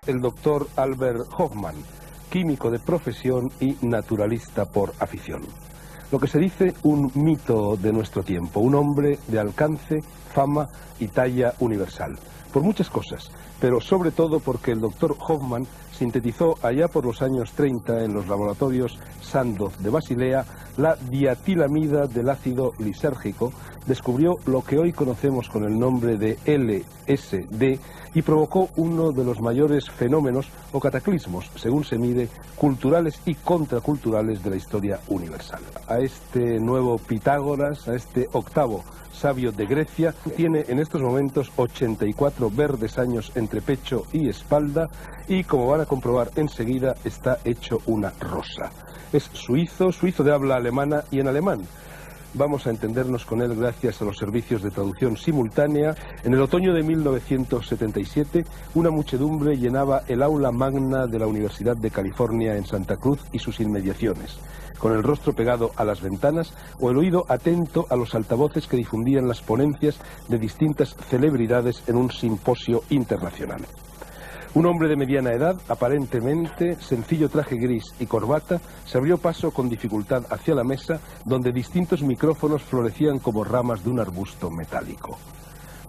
el doctor Albert Hofmann, químico de profesión y naturalista por afición. Lo que se dice un mito de nuestro tiempo, un hombre de alcance, fama y talla universal. Por muchas cosas, pero sobre todo porque el doctor Hofmann sintetizó allá por los años 30 en los laboratorios Sandoz de Basilea la diatilamida del ácido lisérgico, descubrió lo que hoy conocemos con el nombre de LSD y provocó uno de los mayores fenómenos o cataclismos, según se mide, culturales y contraculturales de la historia universal. A este nuevo Pitágoras, a este octavo sabio de Grecia, tiene en estos momentos 84 verdes años entre pecho y espalda y, como van a comprobar enseguida, está hecho una rosa. Es suizo de habla alemana y en alemán. Vamos a entendernos con él gracias a los servicios de traducción simultánea. En el otoño de 1977, una muchedumbre llenaba el aula magna de la Universidad de California en Santa Cruz y sus inmediaciones, con el rostro pegado a las ventanas o el oído atento a los altavoces que difundían las ponencias de distintas celebridades en un simposio internacional. Un hombre de mediana edad, aparentemente, sencillo traje gris y corbata, se abrió paso con dificultad hacia la mesa, donde distintos micrófonos florecían como ramas de un arbusto metálico.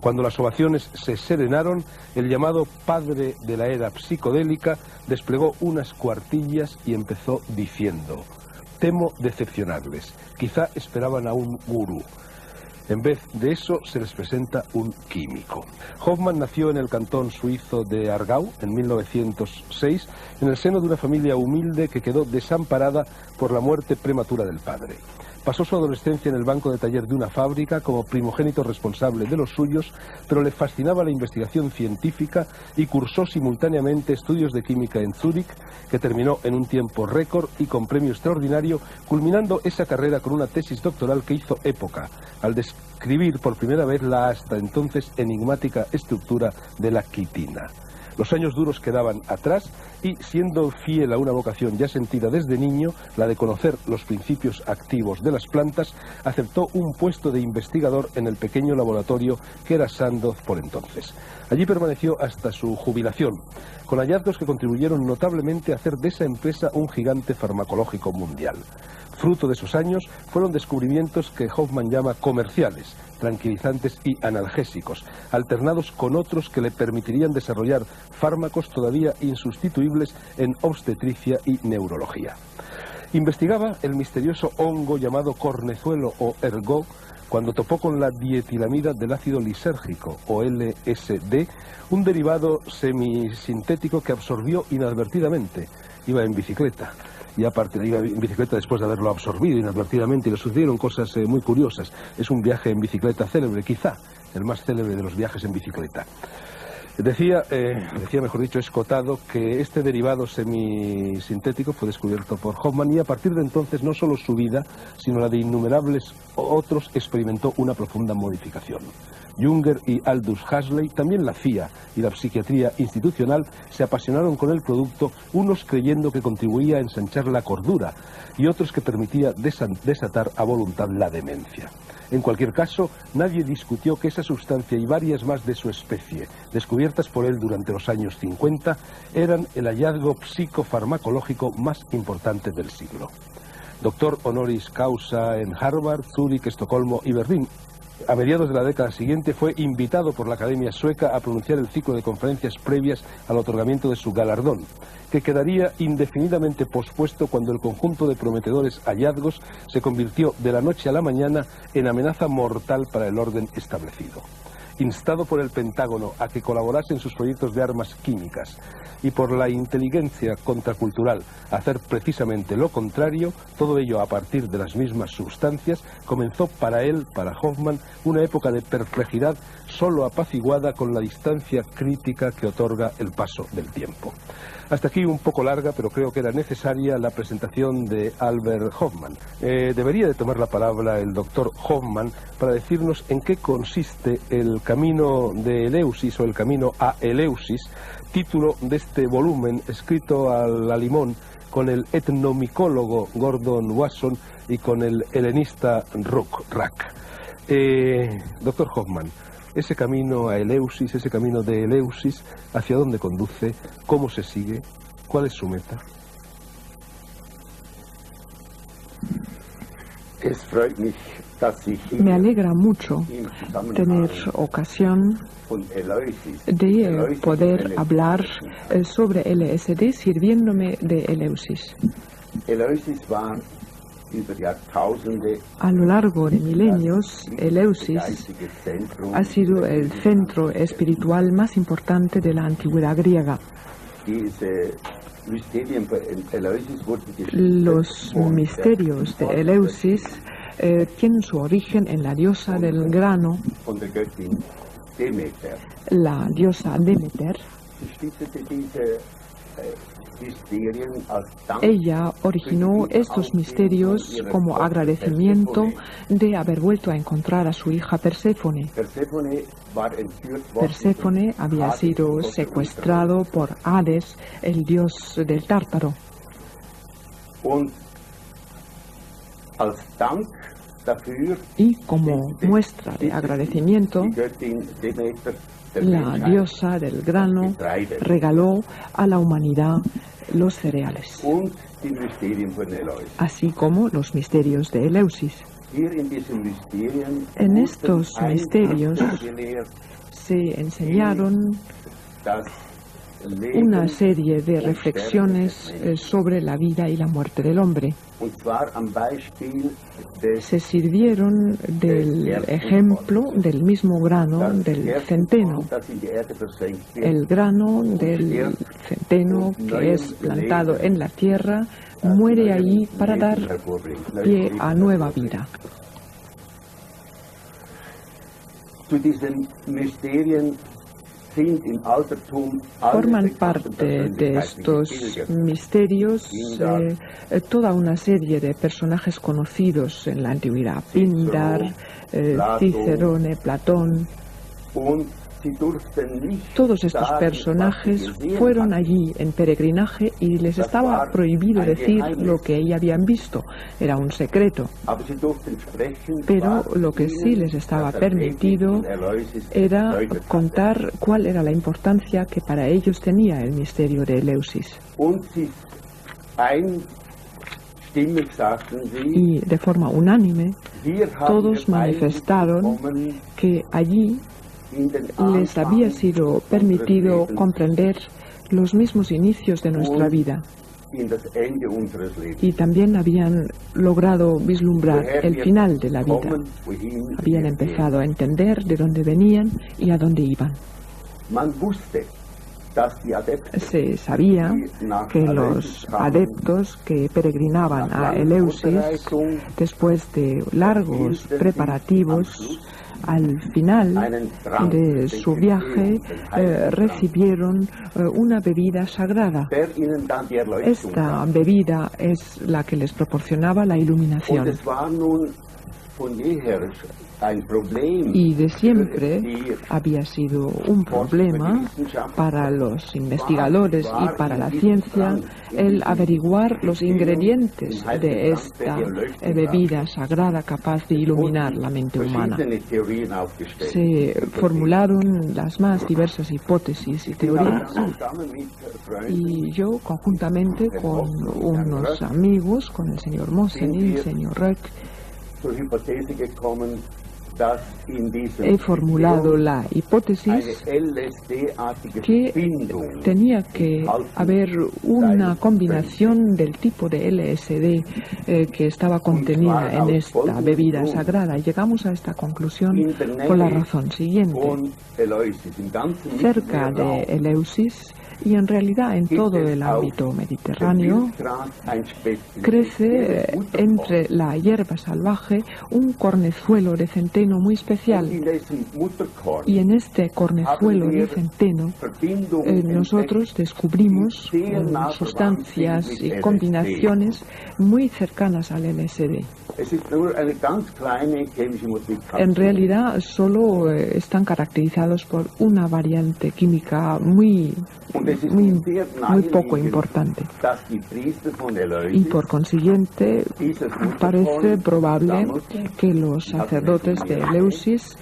Cuando las ovaciones se serenaron, el llamado padre de la era psicodélica desplegó unas cuartillas y empezó diciendo: «Temo decepcionarles, quizá esperaban a un gurú. En vez de eso, se les presenta un químico». Hofmann nació en el cantón suizo de Aargau en 1906, en el seno de una familia humilde que quedó desamparada por la muerte prematura del padre. Pasó su adolescencia en el banco de taller de una fábrica como primogénito responsable de los suyos, pero le fascinaba la investigación científica y cursó simultáneamente estudios de química en Zúrich, que terminó en un tiempo récord y con premio extraordinario, culminando esa carrera con una tesis doctoral que hizo época, al describir por primera vez la hasta entonces enigmática estructura de la quitina. Los años duros quedaban atrás y, siendo fiel a una vocación ya sentida desde niño, la de conocer los principios activos de las plantas, aceptó un puesto de investigador en el pequeño laboratorio que era Sandoz por entonces. Allí permaneció hasta su jubilación, con hallazgos que contribuyeron notablemente a hacer de esa empresa un gigante farmacológico mundial. Fruto de esos años fueron descubrimientos que Hofmann llama comerciales, tranquilizantes y analgésicos, alternados con otros que le permitirían desarrollar fármacos todavía insustituibles en obstetricia y neurología. Investigaba el misterioso hongo llamado cornezuelo o ergot cuando topó con la dietilamida del ácido lisérgico o LSD, un derivado semisintético que absorbió inadvertidamente. Iba en bicicleta. Y aparte iba en bicicleta después de haberlo absorbido inadvertidamente y le sucedieron cosas muy curiosas. Es un viaje en bicicleta célebre, quizá el más célebre de los viajes en bicicleta. Decía, mejor dicho, Escotado, que este derivado semisintético fue descubierto por Hofmann y a partir de entonces no solo su vida, sino la de innumerables otros experimentó una profunda modificación. Jünger y Aldous Huxley, también la CIA y la psiquiatría institucional se apasionaron con el producto, unos creyendo que contribuía a ensanchar la cordura y otros que permitía desatar a voluntad la demencia. En cualquier caso, nadie discutió que esa sustancia y varias más de su especie, descubiertas por él durante los años 50, eran el hallazgo psicofarmacológico más importante del siglo. Doctor honoris causa en Harvard, Zúrich, Estocolmo y Berlín. A mediados de la década siguiente fue invitado por la Academia Sueca a pronunciar el ciclo de conferencias previas al otorgamiento de su galardón, que quedaría indefinidamente pospuesto cuando el conjunto de prometedores hallazgos se convirtió de la noche a la mañana en amenaza mortal para el orden establecido. Instado por el Pentágono a que colaborase en sus proyectos de armas químicas y por la inteligencia contracultural a hacer precisamente lo contrario, todo ello a partir de las mismas sustancias, comenzó para él, para Hofmann, una época de perplejidad solo apaciguada con la distancia crítica que otorga el paso del tiempo. Hasta aquí un poco larga, pero creo que era necesaria la presentación de Albert Hofmann. Debería de tomar la palabra el doctor Hofmann para decirnos en qué consiste el camino de Eleusis o el camino a Eleusis, título de este volumen escrito a la limón con el etnomicólogo Gordon Wasson y con el helenista Rack. Doctor Hofmann, ese camino a Eleusis, ese camino de Eleusis, hacia dónde conduce, cómo se sigue, cuál es su meta. Me alegra mucho tener ocasión de poder hablar sobre LSD sirviéndome de Eleusis. A lo largo de milenios, Eleusis ha sido el centro espiritual más importante de la antigüedad griega. Los misterios de Eleusis tienen su origen en la diosa del grano, la diosa Demeter. Ella originó estos misterios como agradecimiento de haber vuelto a encontrar a su hija Perséfone. Perséfone había sido secuestrado por Hades, el dios del Tártaro. Y como muestra de agradecimiento, la diosa del grano regaló a la humanidad los cereales, así como los misterios de Eleusis. En estos misterios se enseñaron una serie de reflexiones sobre la vida y la muerte del hombre. Se sirvieron del ejemplo del mismo grano del centeno. El grano del centeno que es plantado en la tierra muere allí para dar pie a nueva vida. Forman parte de estos misterios toda una serie de personajes conocidos en la antigüedad: Píndar, Cicerone, Platón. Todos estos personajes fueron allí en peregrinaje y les estaba prohibido decir lo que ellos habían visto. Era un secreto. Pero lo que sí les estaba permitido era contar cuál era la importancia que para ellos tenía el misterio de Eleusis. Y de forma unánime, todos manifestaron que allí les había sido permitido comprender los mismos inicios de nuestra vida y también habían logrado vislumbrar el final de la vida. Habían empezado a entender de dónde venían y a dónde iban. Se sabía que los adeptos que peregrinaban a Eleusis, después de largos preparativos, al final de su viaje recibieron una bebida sagrada. Esta bebida es la que les proporcionaba la iluminación. Y de siempre había sido un problema para los investigadores y para la ciencia el averiguar los ingredientes de esta bebida sagrada capaz de iluminar la mente humana. Se formularon las más diversas hipótesis y teorías, y yo, conjuntamente con unos amigos, con el señor Mosen y el señor Röck, he formulado la hipótesis que tenía que haber una combinación del tipo de LSD que estaba contenida en esta bebida sagrada. Llegamos a esta conclusión por la razón siguiente. Cerca de Eleusis, y en realidad en todo el ámbito mediterráneo, crece entre la hierba salvaje un cornezuelo de centeno muy especial. Y en este cornezuelo de centeno nosotros descubrimos sustancias y combinaciones muy cercanas al LSD. En realidad solo están caracterizados por una variante química muy poco importante, y por consiguiente parece probable que los sacerdotes de de Eleusis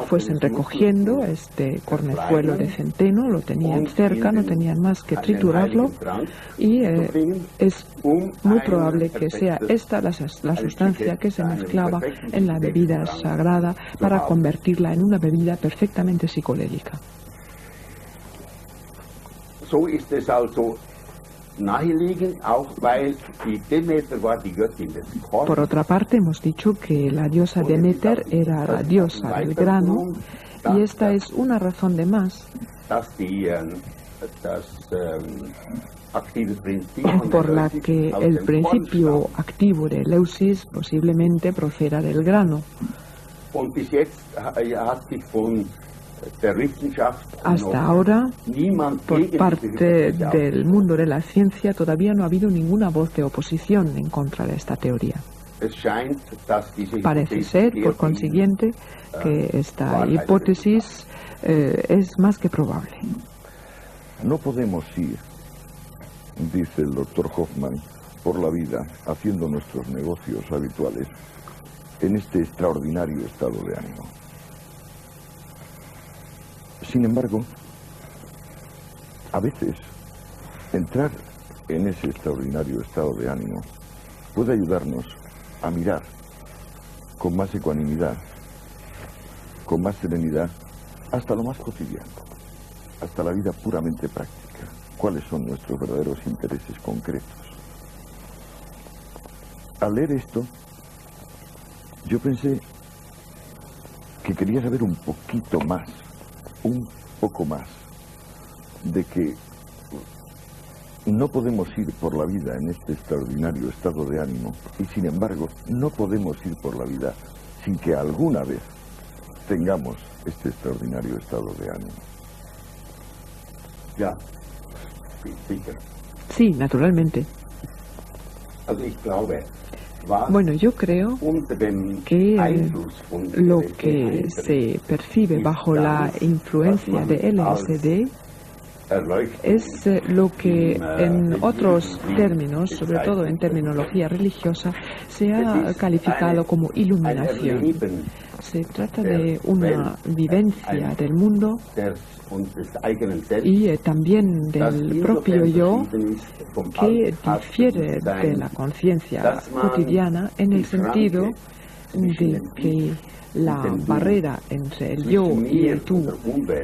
fuesen recogiendo este cornezuelo de centeno, lo tenían cerca, no tenían más que triturarlo, y es muy probable que sea esta la sustancia que se mezclaba en la bebida sagrada para convertirla en una bebida perfectamente psicodélica. So ist es also naheliegend, auch weil die Demeter war die Göttin des Korns. Por otra parte, hemos dicho que la diosa Demeter era la diosa del grano, y esta es una razón de más por la que el principio activo de Eleusis posiblemente proceda del grano. Und bis jetzt hat sich von Hasta ahora, por parte del mundo de la ciencia, todavía no ha habido ninguna voz de oposición en contra de esta teoría. Parece ser, por consiguiente, que esta hipótesis es más que probable. No podemos ir, dice el doctor Hoffman, por la vida haciendo nuestros negocios habituales en este extraordinario estado de ánimo. Sin embargo, a veces entrar en ese extraordinario estado de ánimo puede ayudarnos a mirar con más ecuanimidad, con más serenidad, hasta lo más cotidiano, hasta la vida puramente práctica. ¿Cuáles son nuestros verdaderos intereses concretos? Al leer esto, yo pensé que quería saber un poquito más, un poco más, de que no podemos ir por la vida en este extraordinario estado de ánimo, y sin embargo no podemos ir por la vida sin que alguna vez tengamos este extraordinario estado de ánimo. Ya, sicher. Sí, naturalmente. Also ich glaube, bueno, yo creo que lo que se percibe bajo la influencia de LSD es lo que en otros términos, sobre todo en terminología religiosa, se ha calificado como iluminación. Se trata de una vivencia del mundo y también del propio yo que difiere de la conciencia cotidiana en el sentido de que la barrera entre el yo y el tú,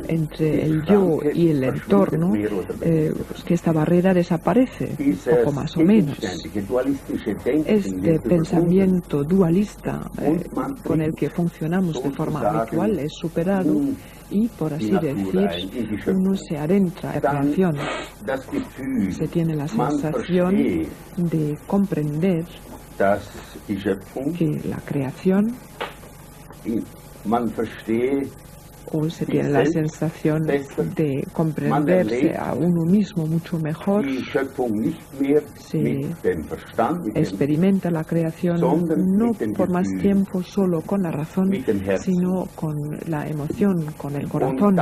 entre el yo y el entorno, que esta barrera desaparece, poco más o menos. Este pensamiento dualista con el que funcionamos de forma habitual es superado y, por así decir, uno se adentra en la creación. Se tiene la sensación de comprender que la creación, o se tiene la sensación de comprenderse a uno mismo mucho mejor, se experimenta la creación no por más tiempo solo con la razón, sino con la emoción, con el corazón.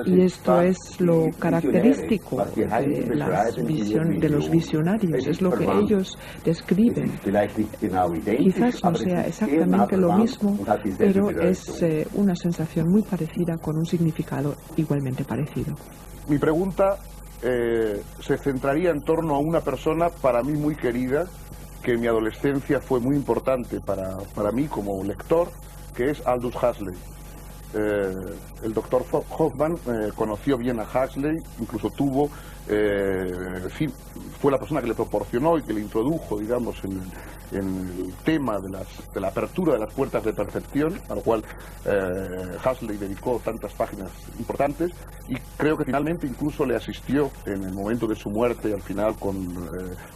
Y esto es lo característico de los visionarios, es lo que ellos describen. Quizás no sea exactamente lo mismo, pero es una sensación muy parecida con un significado igualmente parecido. Mi pregunta se centraría en torno a una persona para mí muy querida, que en mi adolescencia fue muy importante para mí como lector, que es Aldous Huxley. El doctor Hoffman conoció bien a Huxley, incluso tuvo, en fin, fue la persona que le proporcionó y que le introdujo, digamos, en el tema de la apertura de las puertas de percepción, a lo cual Huxley dedicó tantas páginas importantes, y creo que finalmente incluso le asistió en el momento de su muerte, al final,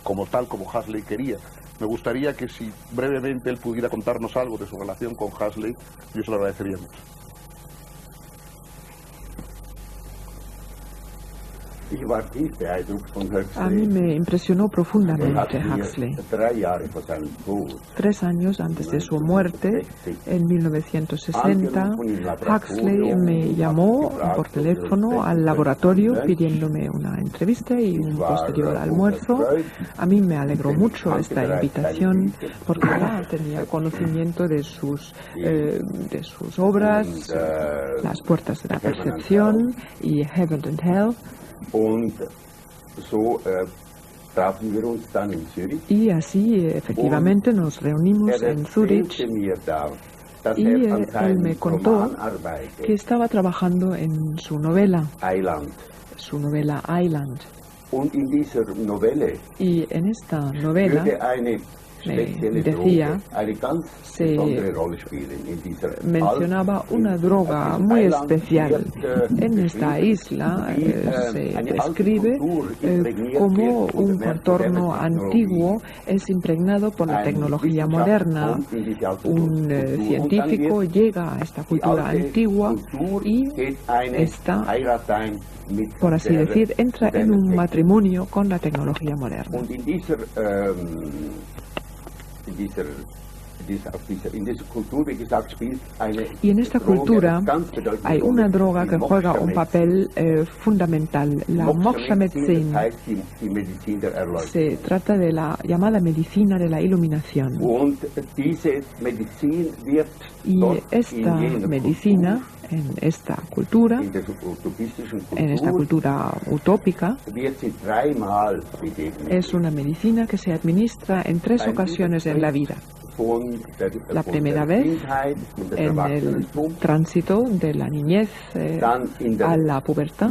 como tal como Huxley quería. Me gustaría que si brevemente él pudiera contarnos algo de su relación con Huxley, yo se lo agradecería mucho. A mí me impresionó profundamente Huxley. 3 años antes de su muerte, en 1960, Huxley me llamó por teléfono al laboratorio pidiéndome una entrevista y un posterior almuerzo. A mí me alegró mucho esta invitación porque ya tenía conocimiento de sus obras, Las puertas de la percepción y Heaven and Hell. Y así efectivamente nos reunimos en Zúrich y él me contó que estaba trabajando en su novela Island. Y en esta novela decía, se mencionaba una droga muy especial. En esta isla se describe cómo un contorno antiguo es impregnado por la tecnología moderna. Un científico llega a esta cultura antigua y esta, por así decir, entra en un matrimonio con la tecnología moderna. Y en esta cultura hay una droga que juega un papel fundamental, la Moksha-Medizin. Se trata de la llamada medicina de la iluminación. Y esta medicina, en esta cultura utópica, es una medicina que se administra en 3 ocasiones en la vida. La primera vez en el tránsito de la niñez a la pubertad,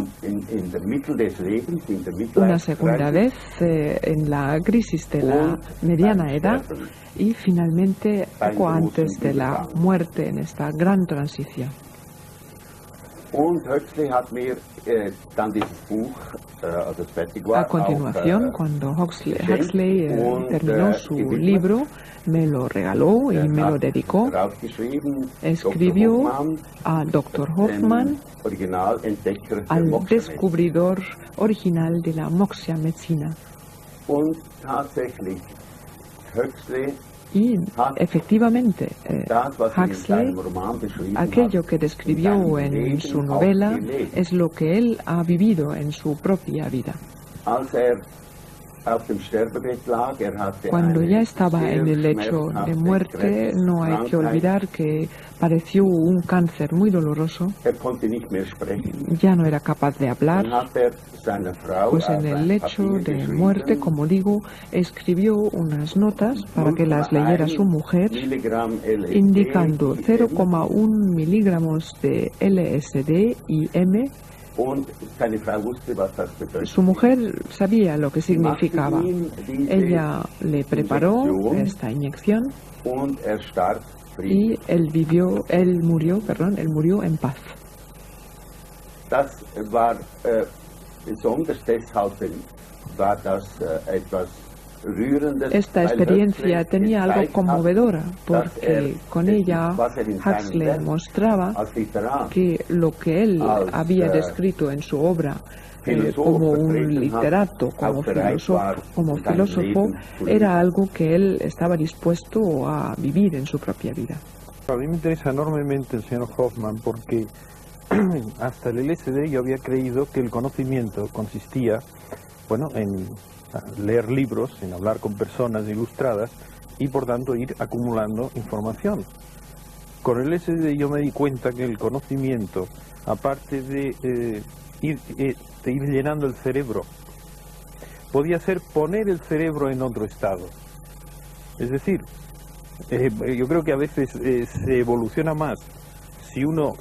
una segunda vez en la crisis de la mediana edad y finalmente poco antes de la muerte en esta gran transición. A continuación, cuando Huxley terminó su libro, me lo regaló y me lo dedicó. Escribió a Dr. Hoffman, al descubridor original de la Moksha-Medizin. Y efectivamente, Huxley, aquello que describió en su novela, es lo que él ha vivido en su propia vida. Cuando ya estaba en el lecho de muerte, no hay que olvidar que padeció un cáncer muy doloroso. Ya no era capaz de hablar. Pues en el lecho de muerte, como digo, escribió unas notas para que las leyera su mujer, indicando 0,1 miligramos de LSD y M. Su mujer sabía lo que significaba. Ella le preparó esta inyección y él murió en paz. Esta experiencia tenía algo conmovedora porque con ella Huxley mostraba que lo que él había descrito en su obra como un literato, como filósofo, era algo que él estaba dispuesto a vivir en su propia vida. A mí me interesa enormemente el señor Hoffman porque hasta el LSD yo había creído que el conocimiento consistía, en leer libros, en hablar con personas ilustradas y por tanto ir acumulando información. Con el LSD yo me di cuenta que el conocimiento, aparte de ir llenando el cerebro, podía ser poner el cerebro en otro estado. Es decir, yo creo que a veces se evoluciona más si uno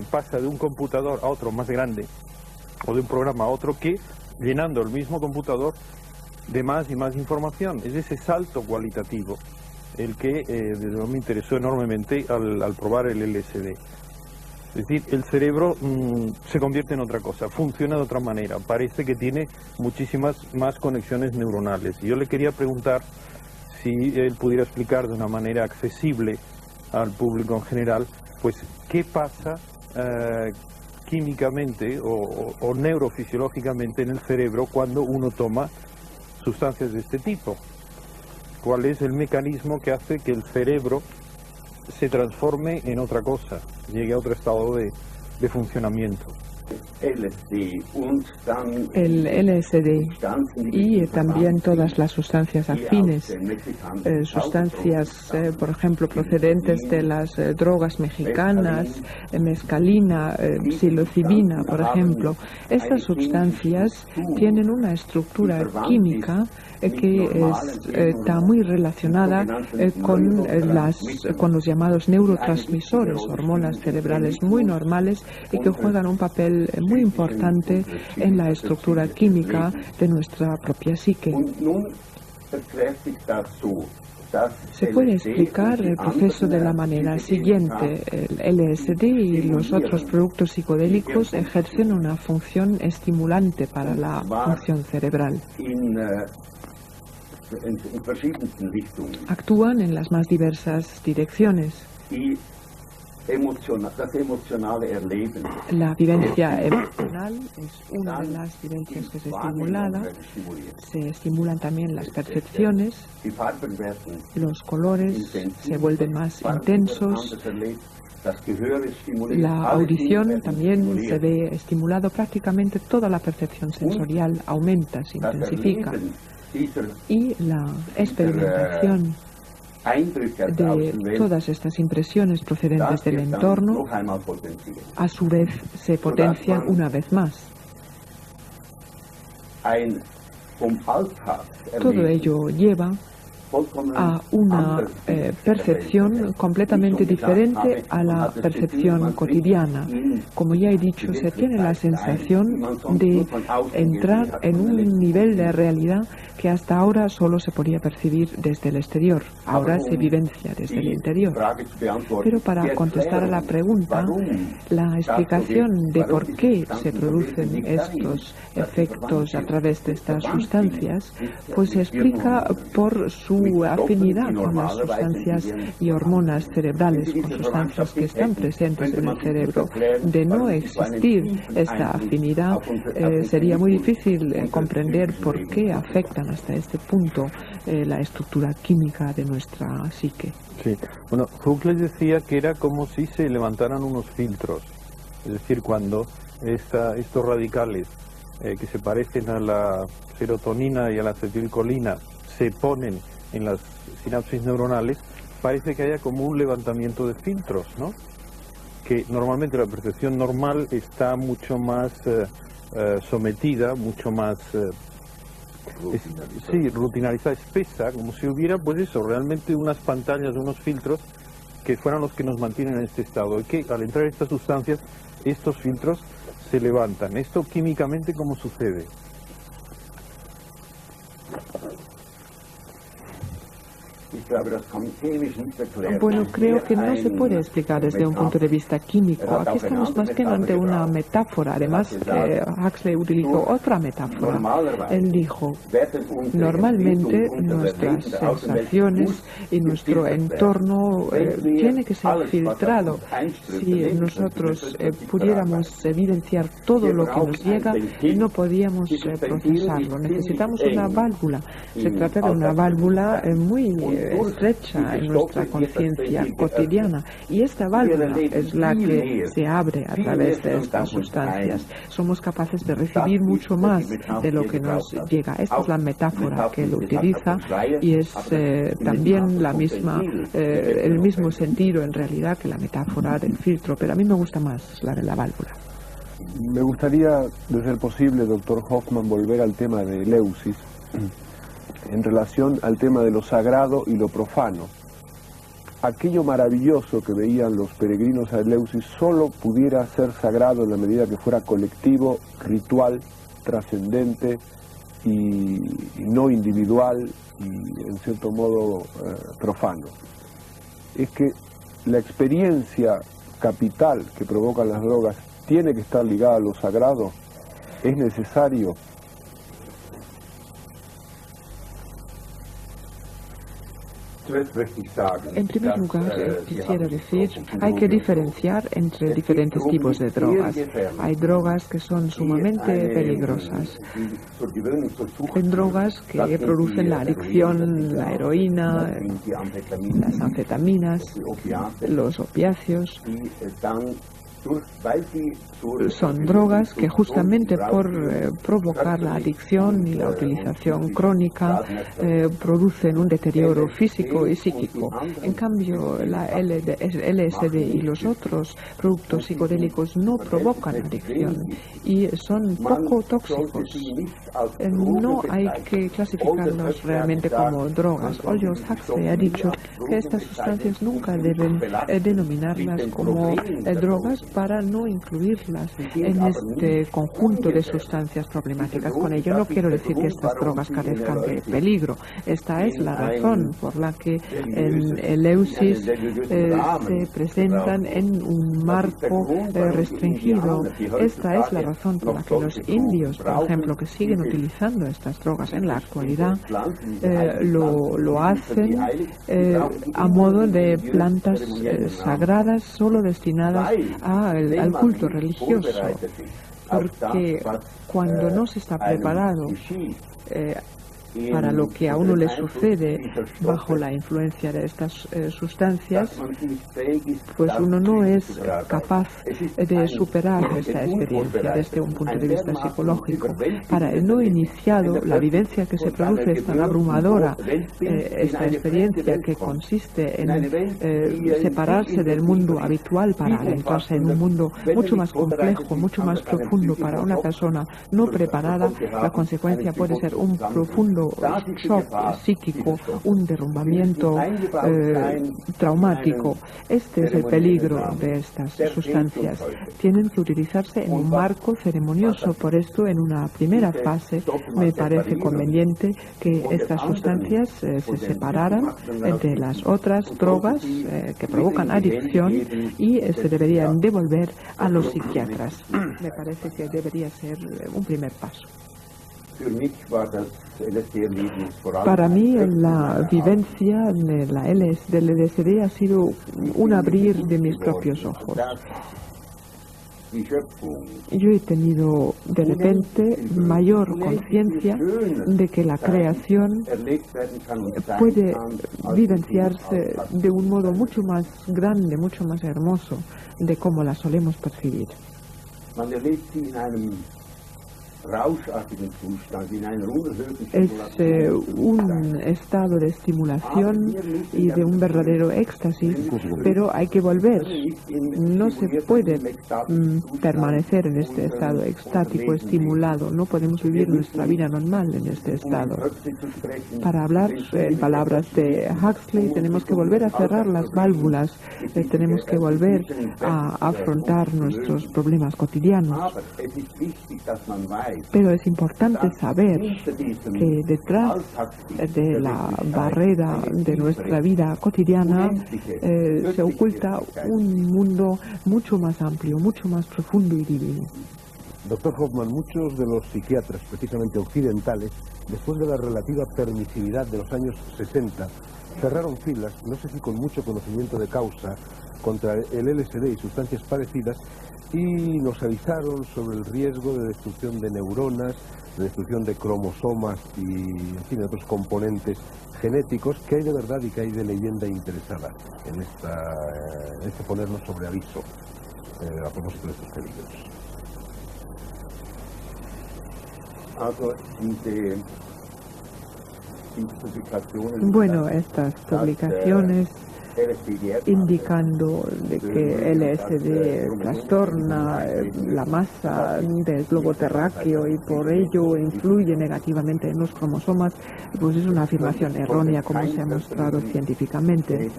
pasa de un computador a otro más grande o de un programa a otro que llenando el mismo computador de más y más información. Es ese salto cualitativo el que desde luego me interesó enormemente al probar el LSD. Es decir, el cerebro se convierte en otra cosa, funciona de otra manera, parece que tiene muchísimas más conexiones neuronales. Y yo le quería preguntar si él pudiera explicar de una manera accesible al público en general, pues qué pasa, químicamente o neurofisiológicamente en el cerebro cuando uno toma sustancias de este tipo? ¿Cuál es el mecanismo que hace que el cerebro se transforme en otra cosa, llegue a otro estado de funcionamiento? El LSD y también todas las sustancias afines, sustancias, por ejemplo, procedentes de las drogas mexicanas, mescalina, psilocibina, por ejemplo. Estas sustancias tienen una estructura química que está muy relacionada con los llamados neurotransmisores, hormonas cerebrales muy normales y que juegan un papel muy importante en la estructura química de nuestra propia psique. Se puede explicar el proceso de la manera siguiente. El LSD y los otros productos psicodélicos ejercen una función estimulante para la función cerebral. Actúan en las más diversas direcciones. La vivencia emocional es una de las vivencias que se estimulan también las percepciones, los colores se vuelven más intensos, la audición también se ve estimulado, prácticamente toda la percepción sensorial aumenta, se intensifica, y la experimentación de todas estas impresiones procedentes del entorno, a su vez se potencian una vez más. Todo ello lleva a una percepción completamente diferente a la percepción cotidiana. Como ya he dicho, se tiene la sensación de entrar en un nivel de realidad que hasta ahora solo se podía percibir desde el exterior. Ahora se vivencia desde el interior. Pero para contestar a la pregunta, la explicación de por qué se producen estos efectos a través de estas sustancias, pues se explica por su afinidad con las sustancias y hormonas cerebrales, con sustancias que están presentes en el cerebro. De no existir esta afinidad, sería muy difícil comprender por qué afectan hasta este punto la estructura química de nuestra psique. Sí, bueno, Huxley decía que era como si se levantaran unos filtros, es decir, cuando estos radicales que se parecen a la serotonina y a la acetilcolina se ponen en las sinapsis neuronales, parece que haya como un levantamiento de filtros, ¿no? Que normalmente la percepción normal está mucho más sometida, mucho más rutinarizada, espesa, como si hubiera, pues eso, realmente unas pantallas, unos filtros que fueran los que nos mantienen en este estado, y que al entrar estas sustancias, estos filtros se levantan. ¿Esto químicamente cómo sucede? Bueno, creo que no se puede explicar desde un punto de vista químico. Aquí estamos más que ante una metáfora. Además, Huxley utilizó otra metáfora. Él dijo, normalmente nuestras sensaciones y nuestro entorno tiene que ser filtrado. Si nosotros pudiéramos evidenciar todo lo que nos llega, no podíamos procesarlo. Necesitamos una válvula. Se trata de una válvula muy estrecha en nuestra conciencia cotidiana, y esta válvula es la que se abre a través de estas sustancias. Somos capaces de recibir mucho más de lo que nos llega. Esta es la metáfora que él utiliza, y es también el mismo sentido en realidad que la metáfora del filtro, pero a mí me gusta más la de la válvula. Me gustaría, de ser posible, doctor Hoffman, volver al tema de Eleusis en relación al tema de lo sagrado y lo profano. Aquello maravilloso que veían los peregrinos a Eleusis solo pudiera ser sagrado en la medida que fuera colectivo, ritual, trascendente y no individual y en cierto modo profano. Es que la experiencia capital que provocan las drogas tiene que estar ligada a lo sagrado. Es necesario. En primer lugar, quisiera decir, hay que diferenciar entre diferentes tipos de drogas. Hay drogas que son sumamente peligrosas. Hay drogas que producen la adicción, la heroína, las anfetaminas, los opiáceos. Son drogas que justamente por provocar la adicción y la utilización crónica producen un deterioro físico y psíquico. En cambio, la LSD y los otros productos psicodélicos no provocan adicción y son poco tóxicos. No hay que clasificarlos realmente como drogas. Aldous Huxley ha dicho que estas sustancias nunca deben denominarlas como drogas para no incluirlas en este conjunto de sustancias problemáticas. Con ello no quiero decir que estas drogas carezcan de peligro. Esta es la razón por la que en Eleusis se presentan en un marco restringido. Esta es la razón por la que los indios, por ejemplo, que siguen utilizando estas drogas en la actualidad, lo hacen a modo de plantas sagradas solo destinadas al culto religioso, porque cuando no se está preparado para lo que a uno le sucede bajo la influencia de estas sustancias, pues uno no es capaz de superar esta experiencia desde un punto de vista psicológico. Para el no iniciado, la vivencia que se produce es tan abrumadora, esta experiencia que consiste en separarse del mundo habitual para adentrarse en un mundo mucho más complejo, mucho más profundo para una persona no preparada. La consecuencia puede ser un profundo shock psíquico, un derrumbamiento traumático. Este es el peligro de estas sustancias. Tienen que utilizarse en un marco ceremonioso. Por esto, en una primera fase, me parece conveniente que estas sustancias se separaran de las otras drogas que provocan adicción y se deberían devolver a los psiquiatras. Me parece que debería ser un primer paso. Para mí, la vivencia de la del LSD ha sido un abrir de mis propios ojos. Yo he tenido de repente mayor conciencia de que la creación puede vivenciarse de un modo mucho más grande, mucho más hermoso de cómo la solemos percibir. Es un estado de estimulación y de un verdadero éxtasis, pero hay que volver. No se puede permanecer en este estado extático, estimulado. No podemos vivir nuestra vida normal en este estado. Para hablar en palabras de Huxley, tenemos que volver a cerrar las válvulas, tenemos que volver a afrontar nuestros problemas cotidianos. Pero es importante saber que detrás de la barrera de nuestra vida cotidiana se oculta un mundo mucho más amplio, mucho más profundo y divino. Doctor Hoffman, muchos de los psiquiatras, precisamente occidentales, después de la relativa permisividad de los años 60, cerraron filas, no sé si con mucho conocimiento de causa, contra el LSD y sustancias parecidas, y nos avisaron sobre el riesgo de destrucción de neuronas, de destrucción de cromosomas y, en fin, otros componentes genéticos. ¿Qué hay de verdad y qué hay de leyenda interesada en este ponernos sobre aviso a propósito de estos peligros? Bueno, estas publicaciones indicando de que LSD trastorna la masa del globo terráqueo y por ello influye negativamente en los cromosomas, pues es una afirmación errónea, como se ha mostrado científicamente.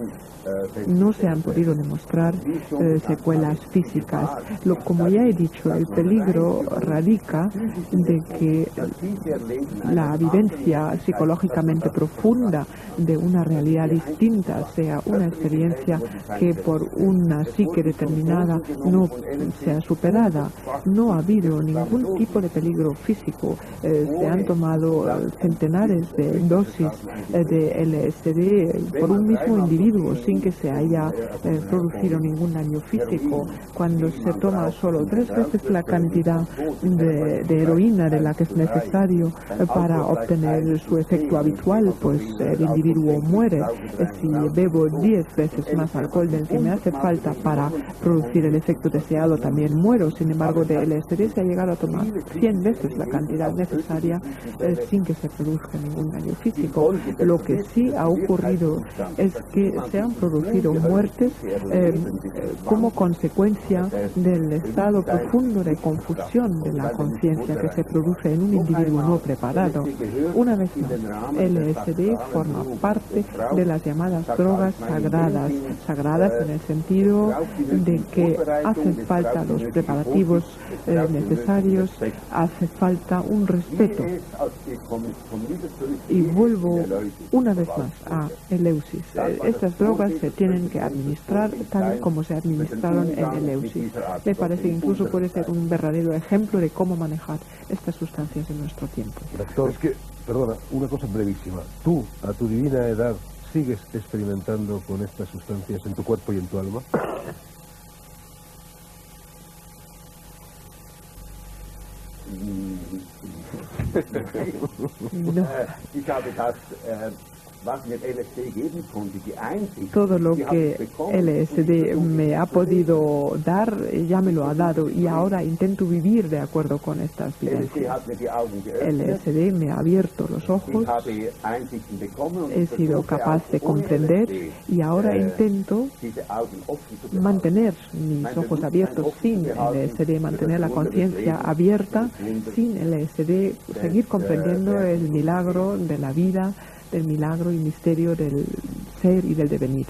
No se han podido demostrar secuelas físicas. Como ya he dicho, el peligro radica de que la vivencia psicológicamente profunda de una realidad distinta sea una una experiencia que por una psique determinada no sea superada. No ha habido ningún tipo de peligro físico. Se han tomado centenares de dosis de LSD por un mismo individuo sin que se haya producido ningún daño físico. Cuando se toma solo 3 veces la cantidad de heroína de la que es necesario para obtener su efecto habitual, pues el individuo muere. Si bebo 10 veces más alcohol del que me hace falta para producir el efecto deseado, también muero. Sin embargo, de LSD se ha llegado a tomar 100 veces la cantidad necesaria sin que se produzca ningún daño físico. Lo que sí ha ocurrido es que se han producido muertes como consecuencia del estado profundo de confusión de la conciencia que se produce en un individuo no preparado. Una vez más, LSD forma parte de las llamadas drogas sagradas. Sagradas en el sentido de que hacen falta los preparativos necesarios, hace falta un respeto. Y vuelvo una vez más a Eleusis. Estas drogas se tienen que administrar tal como se administraron en Eleusis. Me parece que incluso puede ser un verdadero ejemplo de cómo manejar estas sustancias en nuestro tiempo. Doctor, perdona, una cosa brevísima. Tú, a tu divina edad, ¿sigues experimentando con estas sustancias en tu cuerpo y en tu alma? No. Todo lo que LSD me ha podido dar, ya me lo ha dado y ahora intento vivir de acuerdo con estas vivencias. LSD me ha abierto los ojos, he sido capaz de comprender y ahora intento mantener mis ojos abiertos sin LSD, mantener la conciencia abierta sin LSD, seguir comprendiendo el milagro de la vida, del milagro y misterio del ser y del devenir.